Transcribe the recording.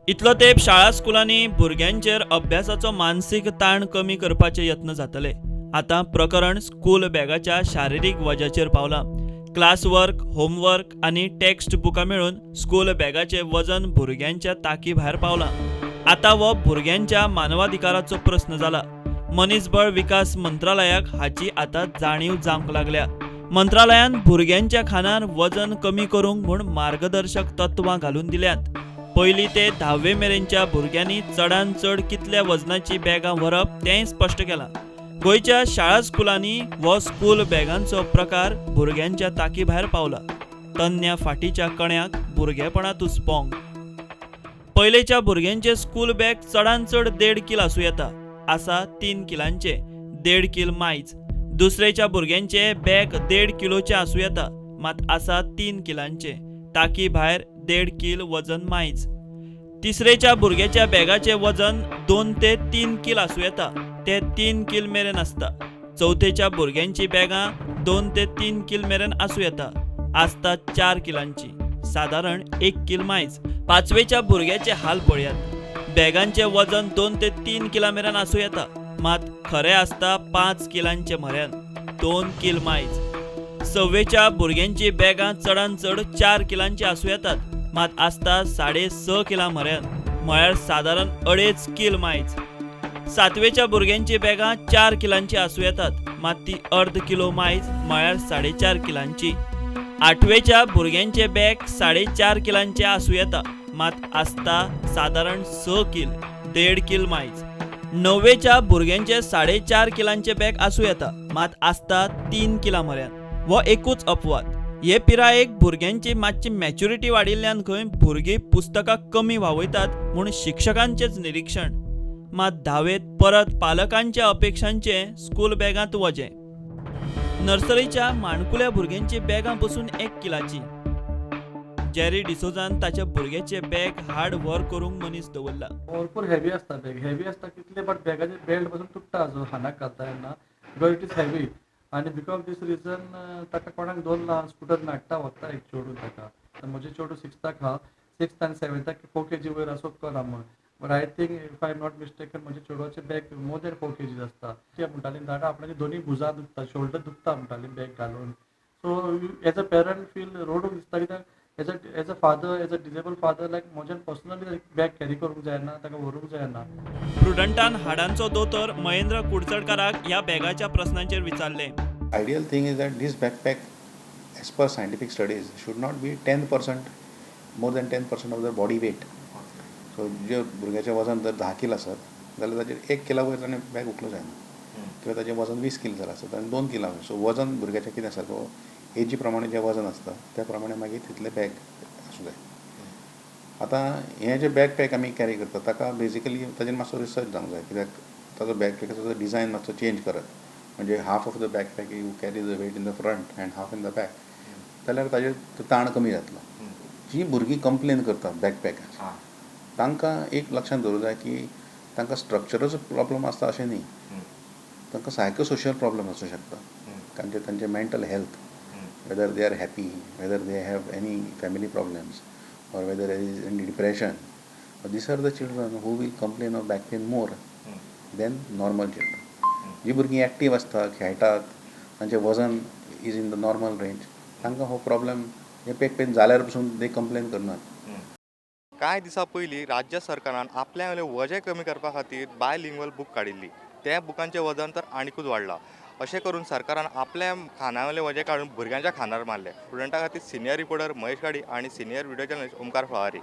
इतलो तेंप शाळा स्कुलांनी भुरग्यांचेर अभ्यासाचो मानसीक ताण कमी करपाचे यत्न जातले. आतां प्रकरण स्कूल बॅगाच्या शारिरीक वजाचेर पावलां. क्लास वर्क, होमवर्क आनी टेक्स्ट बुकां मेळून स्कूल बॅगाचें वजन भुरग्यांच्या तांकी भायर पावलां. आतां हो भुरग्यांच्या मानवाधिकाराचो प्रस्न जाला. मनीसबळ विकास मंत्रालयाक हाची आतां जाणीव जावंक लागल्या. मंत्रालयान भुरग्यांच्या खानार वजन कमी करूंक म्हूण मार्गदर्शक तत्वां घालून दिल्यात. पयलीं ते 10वे मेरेनच्या भुरग्यांनी चडांत चड कितल्या वजनाची बॅगां व्हरप तेंय स्पश्ट केलां. गोंयच्या शाळा स्कुलांनी हो स्कूल बॅगांचो प्रकार भुरग्यांच्या तांकी भायर पावला. तन्न्या फाटीच्या कण्याक भुरगेपणांतूच पोंग. पयलेच्या भुरग्यांचे स्कूल बॅग चडांत चड 1.5 किल आसूं येता. आसा 3 किलांचे, 1.5 किल मायज. दुसरेच्या भुरग्यांचे बॅग 1.5 किलोचे आसूं येता, मात आसा 3 किलांचे. तांकी भायर 1.5 किल वजन मायज. तिसरेच्या भुरग्याच्या बॅगाचें वजन 2 ते 3 किल आसूं येता, ते 3 किल मेरेन आसता. चवथेच्या भुरग्यांची बॅगां 2 ते 3 किल मेरेन आसूं येता, आसता 4 किलांची, सादारण 1 किल मायज. पांचवेच्या भुरग्याचे हाल पळयात. बॅगांचें वजन 2 ते 3 किलां मेरेन आसूं येता, मात खरें आसता 5 किलांचे म्हऱ्यान, 2 किल मायज. सव्वेच्या भुरग्यांची बॅगां चडांत चड 4 किलांची आसूं येतात, मात आसता 6.5 किलां म्हऱ्यान, म्हळ्यार सादारण 2.5 किल मायज. सातवेच्या भुरग्यांची बॅगां 4 किलांची आसूं येतात, मात ती 1/2 किलो मायज, म्हळ्यार 4.5 किलांची. आठवेच्या भुरग्यांचे बॅग 4.5 किलांचे आसूं येता, मात आसता सादारण 6 किल, 1.5 किल मायज. णव्वेच्या भुरग्यांचे 4.5 किलांचे बॅग आसूं येता, मात आसता 3 किलां म्हऱ्यान. हो एकूच अपवाद. हे पिरायेक भुरग्यांची मातशी मॅच्युरिटी वाडिल्ल्यान खंय भुरगीं पुस्तकां कमी व्हांवयतात म्हूण शिक्षकांचेच निरीक्षण. मात धावेंत परत पालकांच्या अपेक्षांचे स्कूल बॅगांत वजें. नर्सरीच्या माणकुल्या भुरग्यांची बॅगां पसून 1 किलाची. जेरी डिसोजान ताच्या भुरग्याचे बॅग हाड व्हर करूंक मनीस दवरला. भरपूर हेवी असता बॅग. हेवी असता कितले बट बॅगाचे बेल्ट पासून तुट्टा जो हानाक घालता तेन्ना बिकॉज इट इज हेवी आनी बिकॉज दिस रिजन ताका कोणाक 2 ल्हान स्कुटर नाडटा वता एक चेडूं ताका. म्हजे चेडूं 6थाक आहा, 6th आनी 7थाक 4 kg वयर आसूं करा म्हूण. But I think if I am not mistaken म्हजे चेडवाचे बॅग मोर दॅन 4 kg आसता. ते म्हणटाली दादा आपणाची दोनी भुजां दुखता, शोल्डर दुखता म्हणटाली बॅग घालून. So as a parent feel रोडूंक दिसता कित्याक as a father, as a disabled father like म्हज्यान पर्सनली बॅग कॅरी करूंक जायना, ताका व्हरूंक जायना. प्रुडंटान हाडांचो दोतोर महेंद्र कुडचडकाराक ह्या बॅगाच्या प्रस्नांचेर विचारलें. Ideal thing is that this backpack, as per scientific studies, should not be 10%, more than 10% of the body weight. So जे भुरग्याचें वजन जर 10 किल आसत जाल्यार ताचेर 1 किला वयर ताणें बॅग उखलूं जायना, किंवां ताचें वजन 20 किल जालां आसत आनी 2 किलां वयर. सो वजन भुरग्याचें कितें आसा तो एजी प्रमाणे जें वजन आसता त्या प्रमाणे मागीर तितलें बॅग आसूं जाय. आतां हें जें बॅकपॅक आमी कॅरी करता ताका बेजिकली ताचेर मातसो रिसर्च जावंक जाय, कित्याक ताचो बॅकपॅकाचो डिझायन मातसो चेंज करप. म्हणजे half of the backpack you carry the weight in the front and half in the back, जाल्यार ताजेर ताण कमी जातलो. जीं भुरगीं कंप्लेन करतात बॅकपॅकाक तांकां एक लक्षांत दवरूंक जाय की तांकां स्ट्रक्चरच प्रॉब्लम आसता अशें न्ही, तांकां सायको सोशियल प्रॉब्लम आसूं शकता. तांचे mental health, whether they are happy, whether they have any family problems or whether there is any depression. These are the children who will complain of back pain more than normal children. जी भुरगीं active आसता, खेळटात, तांचें वजन is in the normal range, तांकां हो problem हे back pain जाल्यार पसून ते कंप्लेन करनात. कांय दिसां पयलीं राज्य सरकारान आपल्या वयलें वजें कमी करपा खातीर बायलिंग्वल बूक काडिल्ली. त्या बुकांचें वजन तर आनीकूच वाडलां. अशें करून सरकारान आपल्या खाना वयलें वजें काडून भुरग्यांच्या खांदार मारलें. स्टुडंटा खातीर सिनियर रिपोर्टर महेश गाडी आनी senior video journalist Omkar Phalari.